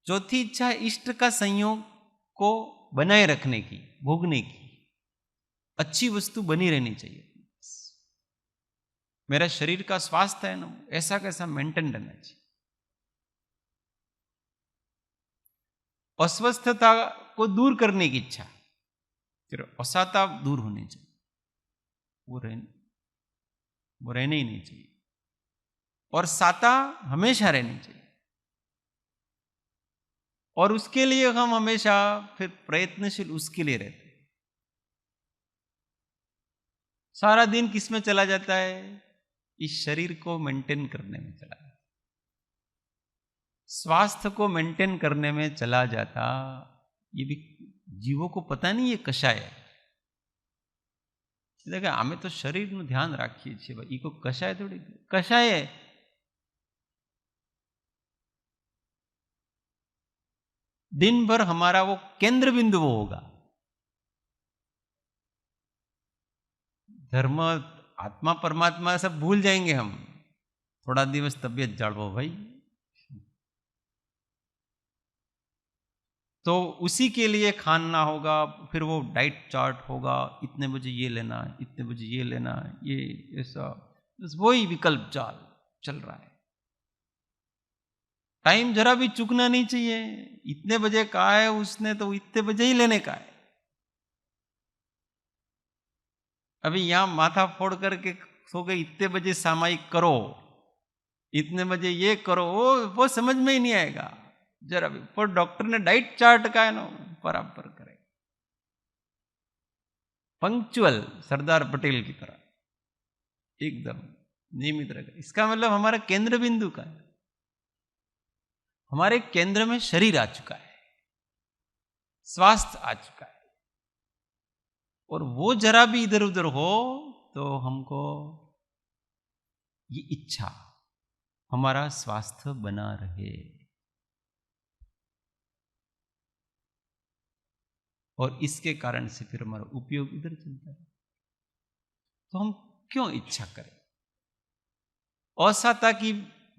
चौथी इच्छा है इष्ट का संयोग को बनाए रखने की, भोगने की, अच्छी वस्तु बनी रहनी चाहिए। मेरा शरीर का स्वास्थ्य है ना, ऐसा कैसा मेंटेन रहना चाहिए। अस्वस्थता को दूर करने की इच्छा, फिर असाता दूर होनी चाहिए, वो रहने ही नहीं चाहिए। और साता हमेशा रहनी चाहिए। और उसके लिए हम हमेशा फिर प्रयत्नशील उसके लिए रहते हैं। सारा दिन किस में चला जाता है? इस शरीर को मेंटेन करने में चला जाता, स्वास्थ्य को मेंटेन करने में चला जाता। ये भी जीवों को पता नहीं ये कशाय है। देखा हमें तो शरीर નું ध्यान રાખીએ છીએ भाई, ઈકો कशाय थोड़ी कशाय है। दिन भर हमारा वो केंद्र बिंदु वो होगा। धर्म आत्मा परमात्मा सब भूल जाएंगे हम। थोड़ा दिवस तबियत जाड़वो भाई, तो उसी के लिए खाना होगा, फिर वो डाइट चार्ट होगा, इतने बजे ये लेना है, इतने बजे ये लेना है, ये ऐसा, बस वही विकल्प चाल चल रहा है। टाइम जरा भी चूकना नहीं चाहिए। इतने बजे कहा है उसने तो इतने बजे ही लेने का है। अभी यहां माथा फोड़ करके सो गए, इतने बजे सामायिक करो, इतने बजे ये करो, वो समझ में ही नहीं आएगा जरा भी। पर डॉक्टर ने डाइट चार्ट का है ना बराबर करे, पंक्चुअल सरदार पटेल की तरह एकदम नियमित रहेगा। इसका मतलब हमारा केंद्र बिंदु का है। हमारे केंद्र में शरीर आ चुका है, स्वास्थ्य आ चुका है, और वो जरा भी इधर उधर हो तो हमको ये इच्छा हमारा स्वास्थ्य बना रहे, और इसके कारण से फिर हमारा उपयोग इधर चलता है। तो हम क्यों इच्छा करें? असाता की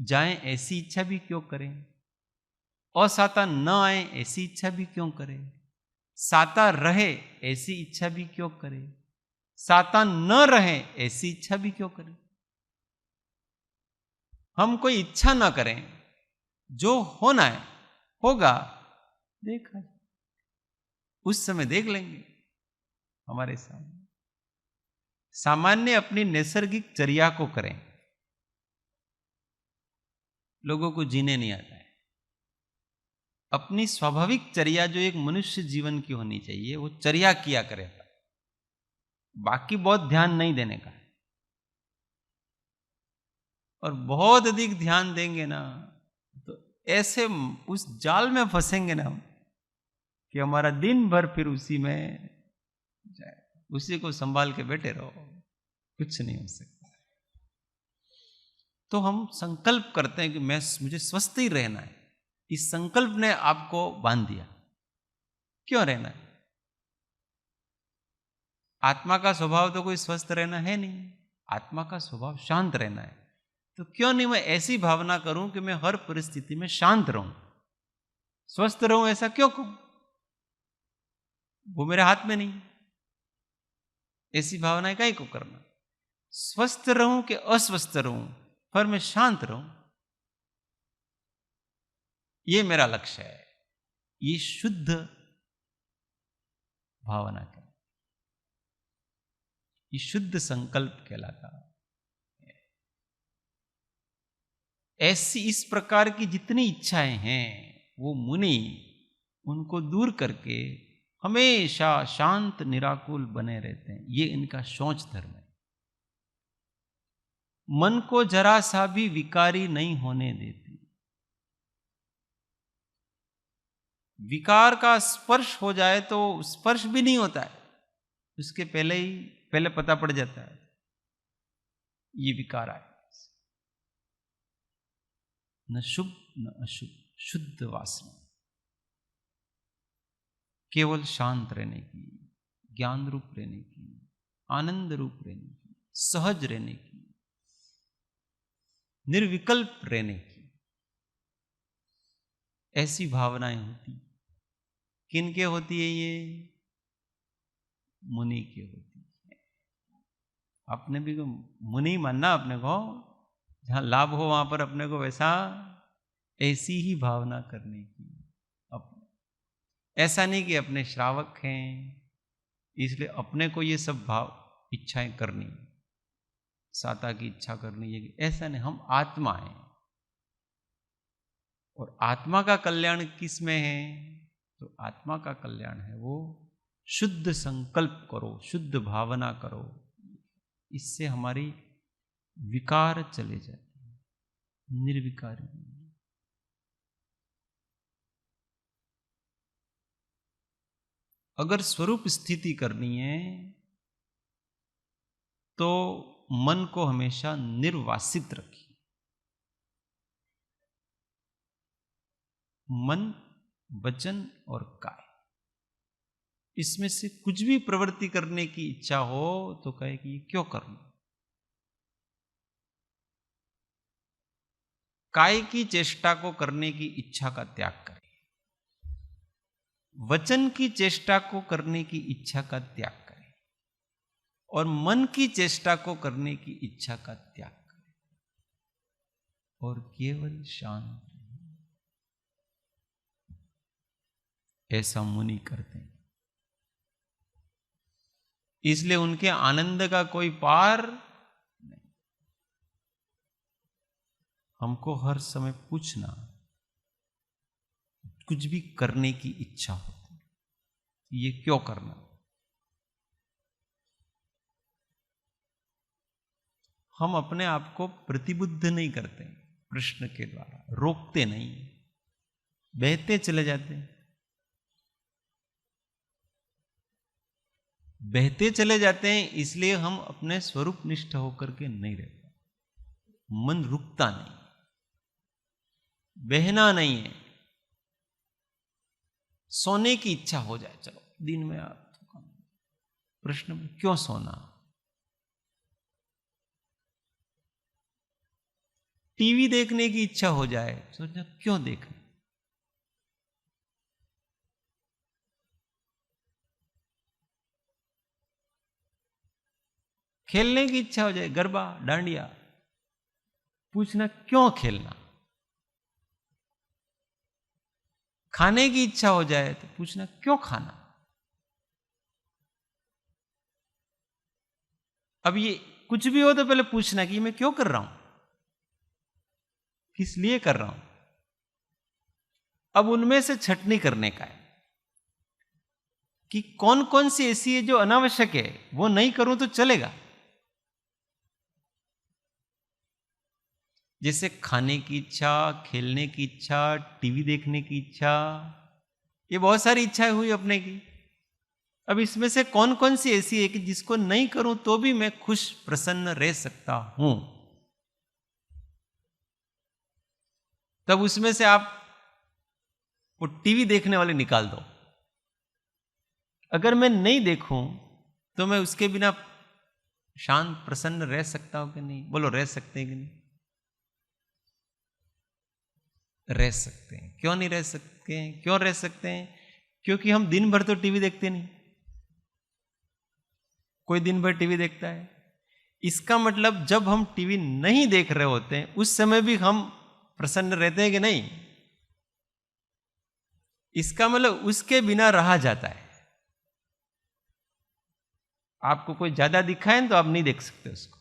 जाए ऐसी इच्छा भी क्यों करें? असाता न आए ऐसी इच्छा भी क्यों करें? साता रहे ऐसी इच्छा भी क्यों करें? साता न रहे ऐसी इच्छा भी क्यों करें? हम कोई इच्छा ना करें, जो होना है होगा, देखा उस समय देख लेंगे हमारे सामने। सामान्य अपनी नैसर्गिक चर्या को करें। लोगों को जीने नहीं आता है। अपनी स्वाभाविक चर्या जो एक मनुष्य जीवन की होनी चाहिए, वो चर्या किया करे। बाकी बहुत ध्यान नहीं देने का है। और बहुत अधिक ध्यान देंगे ना तो ऐसे उस जाल में फंसेंगे ना हम कि हमारा दिन भर फिर उसी में जाए। उसी को संभाल के बैठे रहो, कुछ नहीं हो सकता। तो हम संकल्प करते हैं कि मुझे स्वस्थ ही रहना है। इस संकल्प ने आपको बांध दिया। क्यों रहना है? आत्मा का स्वभाव तो कोई स्वस्थ रहना है नहीं। आत्मा का स्वभाव शांत रहना है। तो क्यों नहीं मैं ऐसी भावना करूं कि मैं हर परिस्थिति में शांत रहूं, स्वस्थ रहूं? ऐसा क्यों कहूं? वो मेरे हाथ में नहीं। ऐसी भावनाएं काहे को करना? स्वस्थ रहूं कि अस्वस्थ रहूं, पर मैं शांत रहूं, ये मेरा लक्ष्य है। ये शुद्ध भावना का, ये शुद्ध संकल्प कहलाता है। ऐसी इस प्रकार की जितनी इच्छाएं हैं, वो मुनि उनको दूर करके हमेशा शांत निराकुल बने रहते हैं। ये इनका शौच धर्म है। मन को जरा सा भी विकारी नहीं होने देती। विकार का स्पर्श हो जाए तो स्पर्श भी नहीं होता है, उसके पहले पता पड़ जाता है ये विकार आए। न शुभ न अशुभ, शुद्ध वासना, केवल शांत रहने की, ज्ञान रूप रहने की, आनंद रूप रहने की, सहज रहने की, निर्विकल्प रहने की, ऐसी भावनाएं होती किन के होती है ये? मुनि की होती है। अपने भी को मुनि मानना अपने को, जहां लाभ हो वहां पर अपने को वैसा ऐसी ही भावना करने की। ऐसा नहीं कि अपने श्रावक हैं इसलिए अपने को ये सब भाव इच्छाएं करनी, साता की इच्छा करनी, ये ऐसा नहीं। हम आत्मा हैं और आत्मा का कल्याण किस में है? तो आत्मा का कल्याण है वो शुद्ध संकल्प करो, शुद्ध भावना करो, इससे हमारी विकार चले जाते हैं, निर्विकारी। अगर स्वरूप स्थिति करनी है तो मन को हमेशा निर्वासित रखिए। मन, वचन और काय, इसमें से कुछ भी प्रवृत्ति करने की इच्छा हो तो कहे कि ये क्यों करना। काय की चेष्टा को करने की इच्छा का त्याग करें, वचन की चेष्टा को करने की इच्छा का त्याग करें और मन की चेष्टा को करने की इच्छा का त्याग करें और केवल शांत। ऐसा मुनि करते हैं, इसलिए उनके आनंद का कोई पार नहीं। हमको हर समय पूछना, कुछ भी करने की इच्छा होती, ये क्यों करना। हम अपने आप को प्रतिबुद्ध नहीं करते प्रश्न के द्वारा, रोकते नहीं, बहते चले जाते हैं। बहते चले जाते हैं इसलिए हम अपने स्वरूप निष्ठ होकर के नहीं रहते। मन रुकता नहीं, बहना नहीं है। सोने की इच्छा हो जाए, चलो दिन में आप प्रश्न क्यों सोना। टीवी देखने की इच्छा हो जाए, सोचना क्यों देखना। खेलने की इच्छा हो जाए, गरबा डांडिया, पूछना क्यों खेलना। खाने की इच्छा हो जाए तो पूछना क्यों खाना। अब ये कुछ भी हो तो पहले पूछना कि मैं क्यों कर रहा हूं, किस लिए कर रहा हूं। अब उनमें से छटनी करने का है कि कौन कौन सी ऐसी है जो अनावश्यक है, वो नहीं करूं तो चलेगा। जैसे खाने की इच्छा, खेलने की इच्छा, टीवी देखने की इच्छा, ये बहुत सारी इच्छाएं हुई अपने की। अब इसमें से कौन कौन सी ऐसी है कि जिसको नहीं करूं तो भी मैं खुश प्रसन्न रह सकता हूं। तब उसमें से आप वो टीवी देखने वाले निकाल दो। अगर मैं नहीं देखूं तो मैं उसके बिना शांत प्रसन्न रह सकता हूं कि नहीं? बोलो, रह सकते हैं कि नहीं? रह सकते हैं। क्यों नहीं रह सकते हैं? क्यों रह सकते हैं? क्योंकि हम दिन भर तो टीवी देखते नहीं। कोई दिन भर टीवी देखता है, इसका मतलब जब हम टीवी नहीं देख रहे होते हैं उस समय भी हम प्रसन्न रहते हैं कि नहीं? इसका मतलब उसके बिना रहा जाता है। आपको कोई ज्यादा दिखाए तो आप नहीं देख सकते उसको।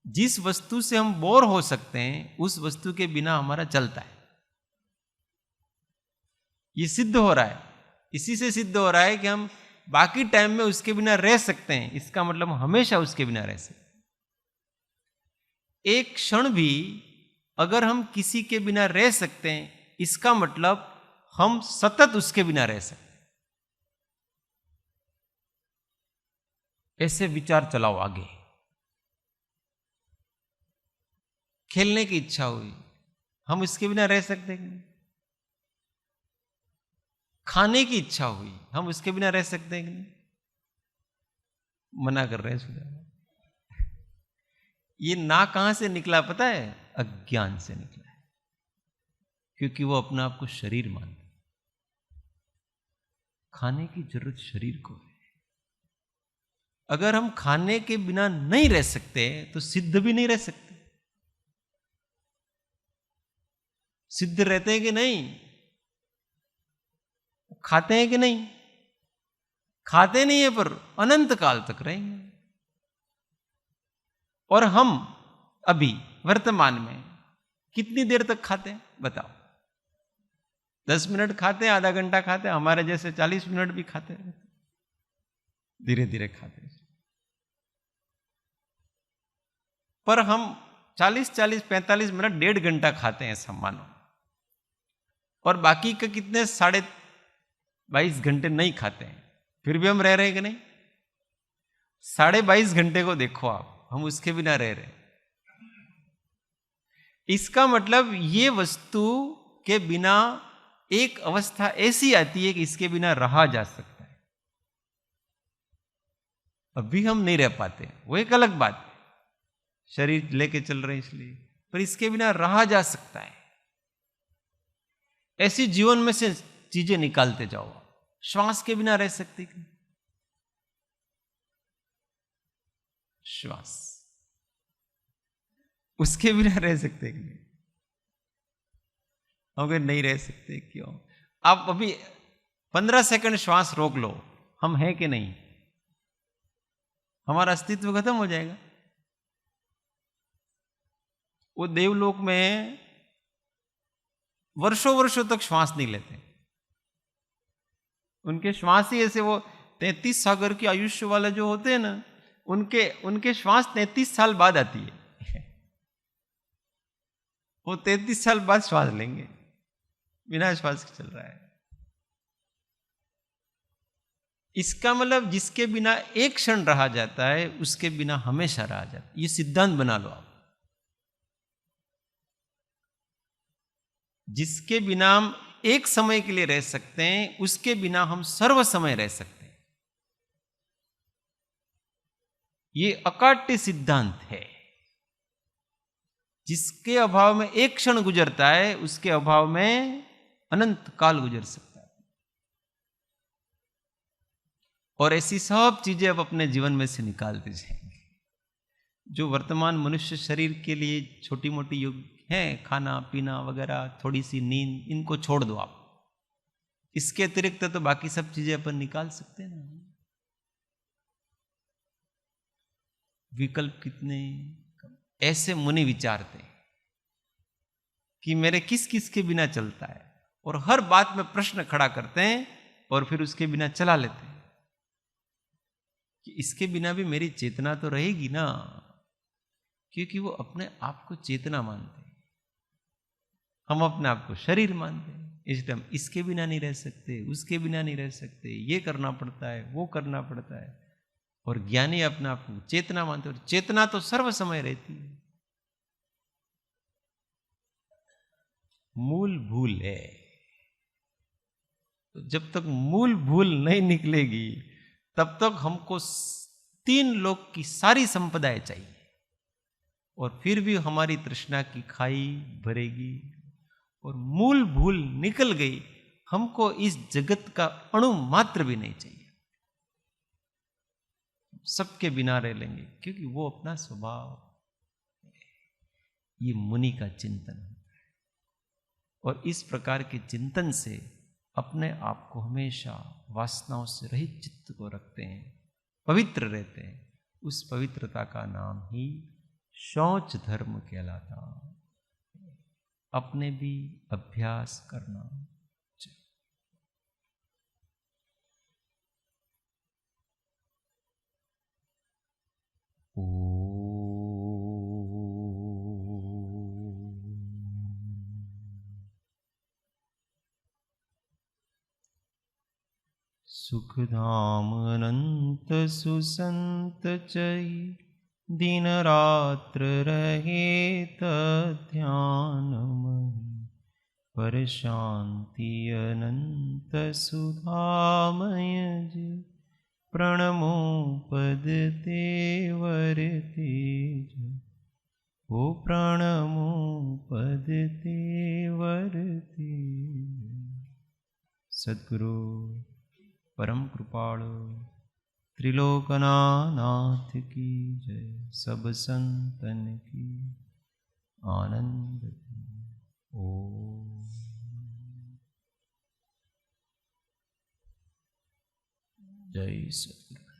जिस वस्तु से हम बोर हो सकते हैं उस वस्तु के बिना हमारा चलता है। ये सिद्ध हो रहा है, इसी से सिद्ध हो रहा है कि हम बाकी टाइम में उसके बिना रह सकते हैं। इसका मतलब हमेशा उसके बिना रह सकते हैं। एक क्षण भी अगर हम किसी के बिना रह सकते हैं, इसका मतलब हम सतत उसके बिना रह सकते हैं। ऐसे विचार चलाओ आगे। खेलने की इच्छा हुई, हम उसके बिना रह सकते हैं? खाने की इच्छा हुई, हम उसके बिना रह सकते हैं कि नहीं? मना कर रहे हैं सुधा। ये ना कहां से निकला पता है? अज्ञान से निकला है, क्योंकि वो अपना आप को शरीर मानता है। खाने की जरूरत शरीर को है। अगर हम खाने के बिना नहीं रह सकते तो सिद्ध भी नहीं रह सकते। सिद्ध रहते हैं कि नहीं? खाते हैं कि नहीं? खाते नहीं है पर अनंत काल तक रहेंगे। और हम अभी वर्तमान में कितनी देर तक खाते हैं बताओ? 10 मिनट खाते हैं, आधा घंटा खाते हैं, हमारे जैसे 40 मिनट भी खाते हैं, धीरे धीरे खाते हैं। पर हम 40-45 मिनट, 1.5 घंटा खाते हैं ऐसा मानो, और बाकी के कितने 22.5 घंटे नहीं खाते हैं, फिर भी हम रह रहे हैं कि नहीं? 22.5 घंटे को देखो आप, हम उसके बिना रह रहे हैं। इसका मतलब ये वस्तु के बिना एक अवस्था ऐसी आती है कि इसके बिना रहा जा सकता है। अभी हम नहीं रह पाते, वो एक अलग बात है, शरीर लेके चल रहे हैं इसलिए, पर इसके बिना रहा जा सकता है। ऐसी जीवन में से चीजें निकालते जाओ। श्वास के बिना रह सकते कि? श्वास, उसके बिना रह सकते कि नहीं? हम नहीं रह सकते। क्यों? आप अभी 15 सेकंड श्वास रोक लो, हम हैं कि नहीं? हमारा अस्तित्व खत्म हो जाएगा। वो देवलोक में वर्षों वर्षों तक श्वास नहीं लेते, उनके श्वास ही ऐसे, वो 33 सागर की आयुष्य वाले जो होते हैं ना, उनके श्वास 33 साल बाद आती है। वो 33 साल बाद श्वास लेंगे, बिना श्वास के चल रहा है। इसका मतलब जिसके बिना एक क्षण रहा जाता है, उसके बिना हमेशा रहा जाता है। ये सिद्धांत बना लो आप। जिसके बिना हम एक समय के लिए रह सकते हैं, उसके बिना हम सर्व समय रह सकते हैं। ये अकाट्य सिद्धांत है। जिसके अभाव में एक क्षण गुजरता है, उसके अभाव में अनंत काल गुजर सकता है। और ऐसी सब चीजें अब अपने जीवन में से निकालते जाएंगे। जो वर्तमान मनुष्य शरीर के लिए छोटी मोटी योग है, खाना पीना वगैरह, थोड़ी सी नींद, इनको छोड़ दो आप। इसके अतिरिक्त तो बाकी सब चीजें अपन निकाल सकते हैं ना। विकल्प कितने। ऐसे मुनि विचारते कि मेरे किस किस के बिना चलता है, और हर बात में प्रश्न खड़ा करते हैं और फिर उसके बिना चला लेते हैं कि इसके बिना भी मेरी चेतना तो रहेगी ना। क्योंकि वो अपने आप को चेतना मानते हैं, हम अपने आप को शरीर मानते हैं। इसलिए हम इसके बिना नहीं रह सकते, उसके बिना नहीं रह सकते, ये करना पड़ता है, वो करना पड़ता है। और ज्ञानी अपने आप को चेतना मानते हैं, और चेतना तो सर्व समय रहती है। मूल भूल है। तो जब तक मूल भूल नहीं निकलेगी, तब तक हमको 3 लोक की सारी संपदाएं चाहिए, और फिर भी हमारी तृष्णा की खाई भरेगी। और मूल भूल निकल गई, हमको इस जगत का अणु मात्र भी नहीं चाहिए। सबके बिना रह लेंगे, क्योंकि वो अपना स्वभाव। ये मुनि का चिंतन होता है, और इस प्रकार के चिंतन से अपने आप को हमेशा वासनाओं से रहित चित्त को रखते हैं, पवित्र रहते हैं। उस पवित्रता का नाम ही शौच धर्म कहलाता। अपने भी अभ्यास करना चाहिए। सुखधाम अनंत सुसंत चई, दिन रात्र रहे ध्यान मही। पर शांति अनंत सुधामय जी, प्रणमो पद तेवर तेज। ओ प्रणमो पद तेवर तेज। सद्गुरु परम कृपाळु त्रिलोकनाथ की जय। सब संतन की आनंद ओम। जय सद्गुरु।